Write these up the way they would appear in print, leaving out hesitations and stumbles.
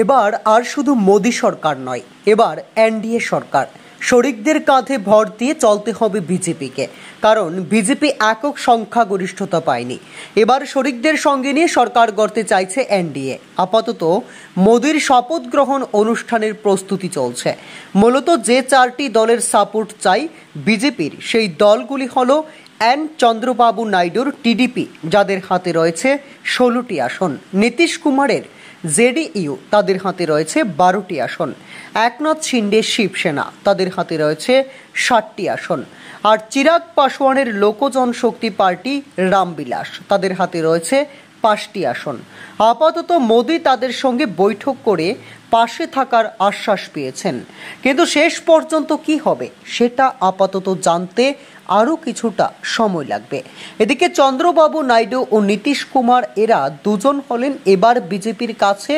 এবার আর শুধু মোদী সরকার নয়, এবার এনডিএ সরকার। শরিকদের কাঁধে ভর দিয়ে চলতে হবে বিজেপিকে, কারণ বিজেপি একক সংখ্যাগরিষ্ঠতা পায়নি। এবার শরিকদের সঙ্গে নিয়ে সরকার গড়তে চাইছে এনডিএ। আপাতত মোদীর শপথ গ্রহণ অনুষ্ঠানের প্রস্তুতি চলছে। মূলত যে চারটি দলের সাপোর্ট চাই বিজেপির, সেই দলগুলি হলো এন চন্দ্রবাবু নাইডুর টিডিপি, যাদের হাতে রয়েছে 16টি আসন; নীতিশ কুমারের জেডিইউ, তাদের হাতে রয়েছে 12টি আসন; একনাথ শিন্ডে শিবসেনা, তাদের হাতে রয়েছে 60টি আসন; আর চিরাগ পাসওয়ানের লোক জনশক্তি পার্টি রামবিলাস, তাদের হাতে রয়েছে 5টি আসন। আপাতত মোদী তাদের সঙ্গে বৈঠক করে পাশে থাকার আশ্বাস পেয়েছেন, কিন্তু শেষ পর্যন্ত কি হবে সেটা আপাতত জানতে আরও কিছুটা সময় লাগবে। এদিকে চন্দ্রবাবু নাইডু ও নীতিশ কুমার, এরা দুজন হলেন এবার বিজেপির কাছে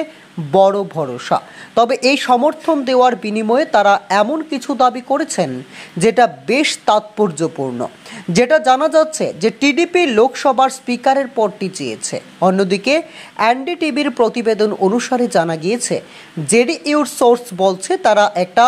বড় ভরসা। তবে এই সমর্থন দেওয়ার বিনিময়ে তারা এমন কিছু দাবি করেছেন যেটা বেশ তাৎপর্যপূর্ণ। যেটা জানা যাচ্ছে যে টিডিপি লোকসভার স্পিকারের পদটি চেয়েছে। অন্যদিকে এনডিটিভির প্রতিবেদন অনুসারে জানা গিয়েছে জেডিইউর সোর্স বলছে তারা একটা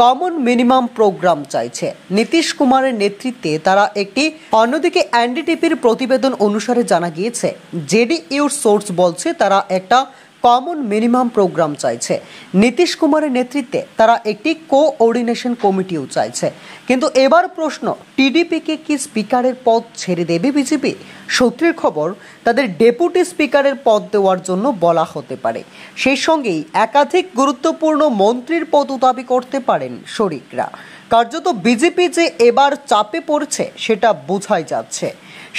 কমন মিনিমাম প্রোগ্রাম চাইছে নীতিশ কুমারের নেতৃত্বে তারা একটি। অন্যদিকে এনডিটিভির প্রতিবেদন অনুসারে জানা গিয়েছে জেডিইউর সোর্স বলছে তারা একটা কমন মিনিমাম প্রোগ্রাম চাইছে নীতিশ কুমারের নেতৃত্বে তারা একটি কোঅর্ডিনেশন কমিটিও চাইছে। কিন্তু এবার প্রশ্ন, টিডিপিকে কি স্পিকারের পদ ছেড়ে দেবে বিজেপি? সূত্রের খবর, তাদের ডেপুটি স্পিকারের পদ দেওয়ার জন্য বলা হতে পারে। সেই সঙ্গেই একাধিক গুরুত্বপূর্ণ মন্ত্রীর পদও দাবি করতে পারেন শরিকরা। কার্যত বিজেপি যে এবার চাপে পড়ছে সেটা বোঝাই যাচ্ছে।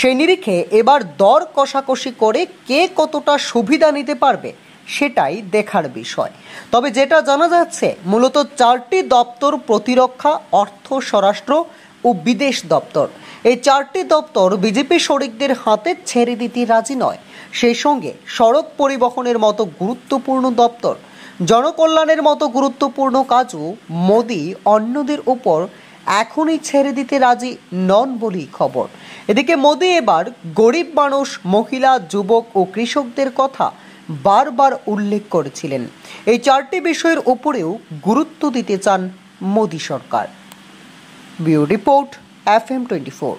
সেই নিরিখে এবার দর কষাকষি করে কে কতটা সুবিধা নিতে পারবে সেটাই দেখার বিষয়। তবে যেটা জানা যাচ্ছে, মূলত 4টি দপ্তর, প্রতিরক্ষা, অর্থ, স্বরাষ্ট্র ও বিদেশ দপ্তর, এই 4টি দপ্তর বিজেপি শরিকদের হাতে ছেড়ে দিতে রাজি নয়। সেই সঙ্গে সড়ক পরিবহনের মতো গুরুত্বপূর্ণ দপ্তর, জনকল্যাণের মতো গুরুত্বপূর্ণ কাজও মোদী অন্যদের উপর এখনই ছেড়ে দিতে রাজি নন বলেই খবর। এদিকে মোদী এবার গরিব মানুষ, মহিলা, যুবক ও কৃষকদের কথা বারবার উল্লেখ করেছিলেন। এই 4টি বিষয়ের উপরেও গুরুত্ব দিতে চান মোদী সরকার। Bureau report FM 24।